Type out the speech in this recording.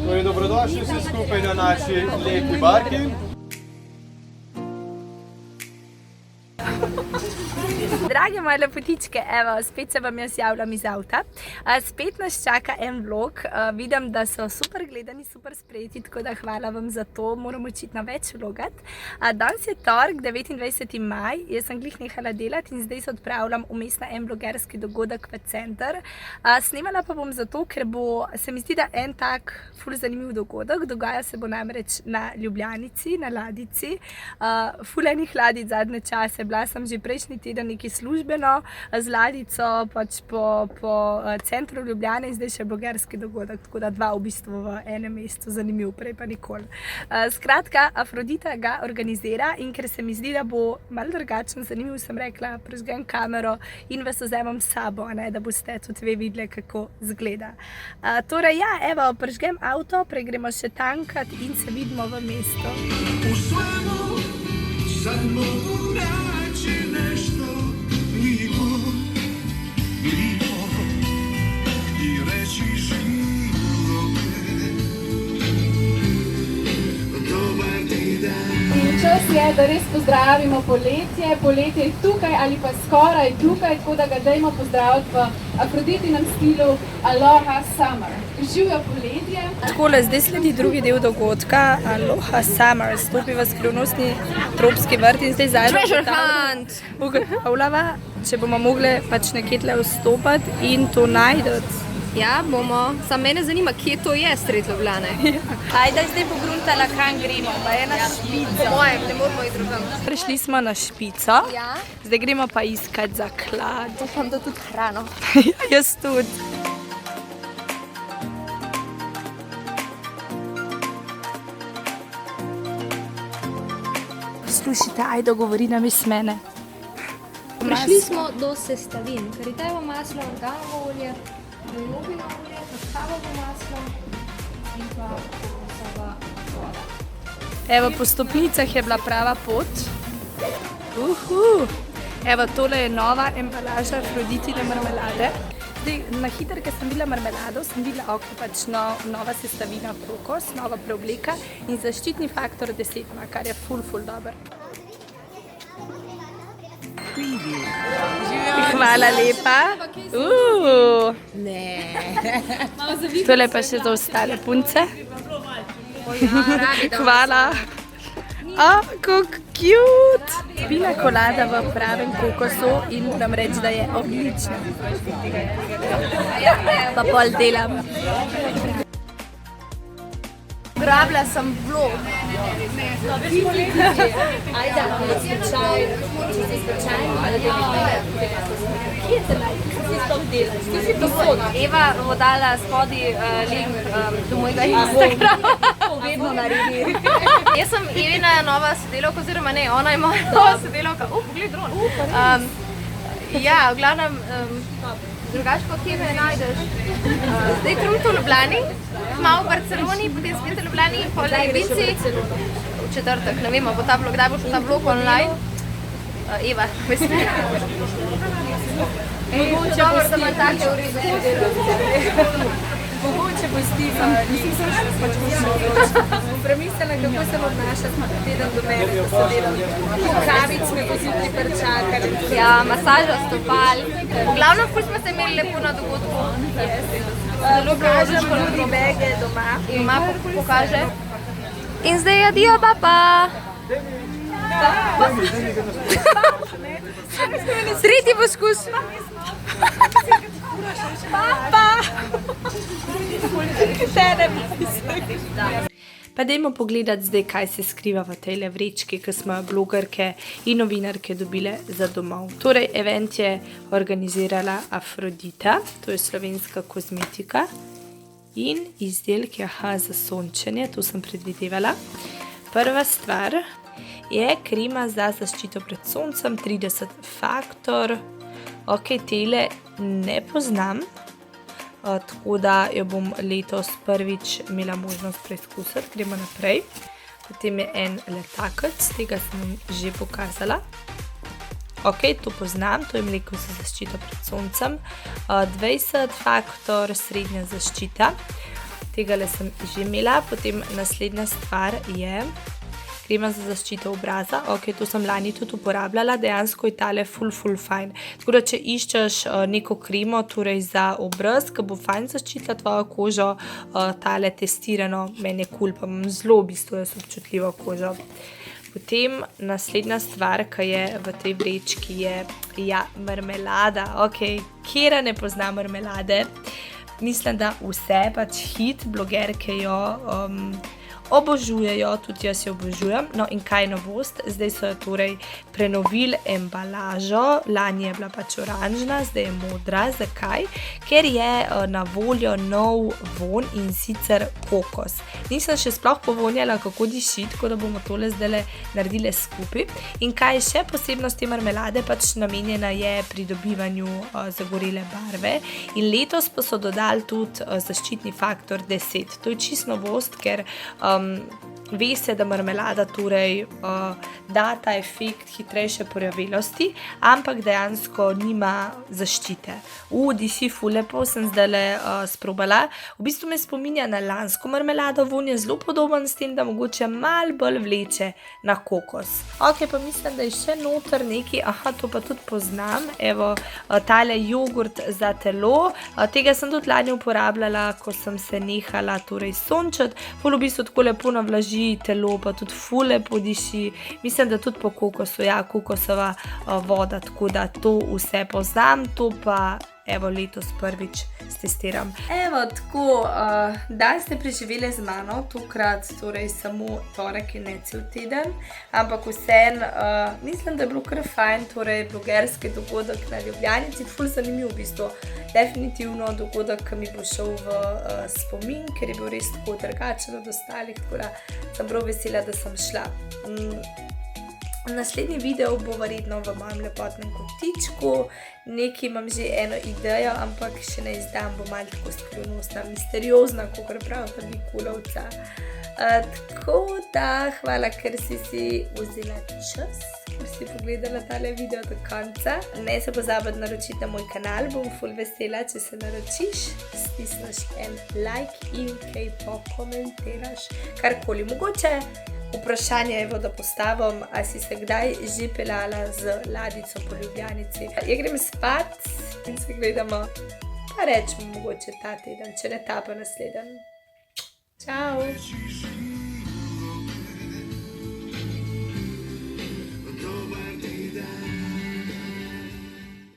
Torej, dobrodošli vsi skupaj na naši lepi barki. Drage moje lepotičke, evo, spet se vam jaz javljam iz avta. Spet nas čaka en vlog. Vidim, da so super gledani, super sprejeti, tako da hvala vam za to. Moram očitno več vlogat. Danes je torek, 29. maj. Jaz sem glih nehala delati in zdaj se odpravljam vmes na en vlogerski dogodek v center. Snemala pa bom zato, ker bo, se mi zdi, da en tak ful zanimiv dogodek. Dogaja se bo namreč na Ljubljanici, na Ladici. Ful enih ladic zadnje čase. Bila sem že prejšnji teden neki službeno z Ladico pač po centru Ljubljane in zdaj še blogerski dogodek, tako da dva v bistvu v enem mestu, zanimiv, prej pa nikoli. Skratka, Afrodita ga organizira in ker se mi zdi, da bo malo drugačen, zanimiv, sem rekla, prižgem kamero in vas vzemam s sabo, da boste tudi vi videli, kako zgleda. Torej ja, evo, prižgem avto, prej gremo še tankat in se vidimo v mestu. U svemu sad mogu naći nešto lipo, lipo i reći živote. Dobar ti dan. Čas je, da res pozdravimo poletje. Poletje je tukaj ali pa skoraj tukaj, tako da ga dajmo pozdraviti v Afroditinem stilu Aloha Summer. Živijo poletje. Takole, zdaj sledi drugi del dogodka, Aloha Summer, stopi v skrivnostni tropski vrt in zdaj ugotavljava, če bomo mogli pač nekje tle vstopati in to najdeti. Ja, bomo. Samo mene zanima, kje to je sred Ljubljane. Ajde, zdaj pogruntala, kam gremo, pa je na Špico. Po mojem, ne moramo iti drugam. Prišli smo na Špico, Ja. zdaj gremo pa iskat zaklad. Upam, da tudi hrano. Jaz tudi. Slušajte, ajde, govori nam iz mene. Prišli smo do sestavin. Karitejevo maslo, organovo olje, jojobino olje, kakavovo maslo in pa kokosova voda. Evo, po stopnicah je bila prava pot. Evo, tole je nova embalaža Afroditine marmelade. Zdaj, na hitro, ker sem videla marmelado, sem videla, ok, pač nova sestavina kokos, nova preobleka in zaščitni faktor 10, kar je ful dober. Hvala lepa. Tole pa še za ostale punce. Hvala. Kako cute! Pina kolada v pravem kokosu in moram reči, da je odlična. Pa pol delam. Grabila sem vlog. Ajde, Eva bo dala spodaj link do mojega Instagrama. Vedno naredi. Jaz sem Evina nova sodelavka, oziroma ne, ona ima nova sodelavka. Poglej dron. Ja, v glavnem, drugače pa kje me najdeš. Zdaj trenutno v Ljubljani, malo v Barceloni, potem spet v Ljubljani, pol na Ibici. V četrtek, ne vemo, bo ta vlog, kdaj bo šel ta vlog online. Eva, mislim. Mogoče bo Steve. Mogoče bo Steve, nisem se še pač premislila, kako se obnašati teden do mene, ko se delam. Kavic me pozitri pričakali. Ja, masaža stopal. V glavnem, ful smo se imeli lepo na dogodku. Zelo Pokažemo tudi bege doma. Doma pokaže. In zdaj adijo, papa. Tretji poskus. Papa! Pa dajmo pogledati zdaj, kaj se skriva v tejle vrečki, ki smo blogerke in novinarke dobile za domov. Torej, event je organizirala Afrodita, to je slovenska kozmetika in izdelki za sončenje, to sem predvidevala. Prva stvar je krema za zaščito pred soncem, 30 faktor. Ok, tele ne poznam, tako da jo bom letos prvič imela možnost preizkusiti. Gremo naprej. Potem je en letakec, tega sem že pokazala. Ok, to poznam, to je mleko za zaščito pred soncem. 20 faktor, srednja zaščita. tega le sem že imela. Potem naslednja stvar je krema za zaščito obraza. Ok, to sem lani tudi uporabljala, dejansko je tale ful fajn. Tako da, če iščeš neko kremo, torej za obraz, ki bo fajn zaščitila tvojo kožo, tale testirano, meni je kul, pa imam zelo v bistvu jaz občutljivo kožo. Potem naslednja stvar, ki je v tej vrečki, je marmelada. Ok, kera ne pozna marmelade? Mislim, da vse pač hit, blogerke jo obožujejo, tudi jaz jo obožujem. No in kaj novost? Zdaj so jo torej prenovili embalažo, lani je bila pač oranžna, zdaj je modra. Zakaj? Ker je na voljo nov vonj in sicer kokos. Nisem še sploh povonjala, kako diši, tako da bomo tole zdaj naredile skupaj. In kaj je še posebnost te marmelade? Pač namenjena je pridobivanju zagorele barve. In letos pa so dodali tudi zaščitni faktor 10. To je čisto novost, ker ve se, da marmelada torej da ta efekt hitrejše porjavelosti, ampak dejansko nima zaščite. Disi ful lepo, sem zdajle sprobala. V bistvu me spominja na lansko marmelado, vonj je zelo podoben s tem, da mogoče malo bolj vleče na kokos. Ok, pa mislim, da je še noter neki, to pa tudi poznam, evo, tale jogurt za telo. Tega sem tudi lani uporabljala, ko sem se nehala torej sončiti. Ful v bistvu tako lepo navlaži telo, pa tudi ful lepo diši. Mislim, da tudi po kokosu, kokosova voda, tako da to vse poznam, to pa evo letos prvič testiram. Evo, tako, da ste preživeli z mano, tokrat torej samo torek in ne cel teden, ampak vseeno, mislim, da je bilo kar fajn, torej blogerski dogodek na Ljubljanici, ful zanimiv v bistvu. Definitivno dogodek, ki mi bo šel v spomin, ker je bil res tako drugačen od ostalih, tako da sem prav vesela, da sem šla. Naslednji video bo verjetno v mojem lepotnem kotičku, nekaj imam že eno idejo, ampak še ne izdam, bo malo tako skrivnostna, misteriozna, kakor pravita Mikulovca. Tako da, hvala, ker si vzela čas, ker si pogledala tale video do konca. Ne se pozabiti naročiti na moj kanal, bom ful vesela, če se naročiš, stisneš en like in kaj pokomentiraš, karkoli mogoče. Vprašanje je, da postavim, a si se kdaj že peljala z ladico po Ljubljanici. Ja grem spat in se gledamo, pa rečemo mogoče ta teden, če ne ta pa naslednji. Čau!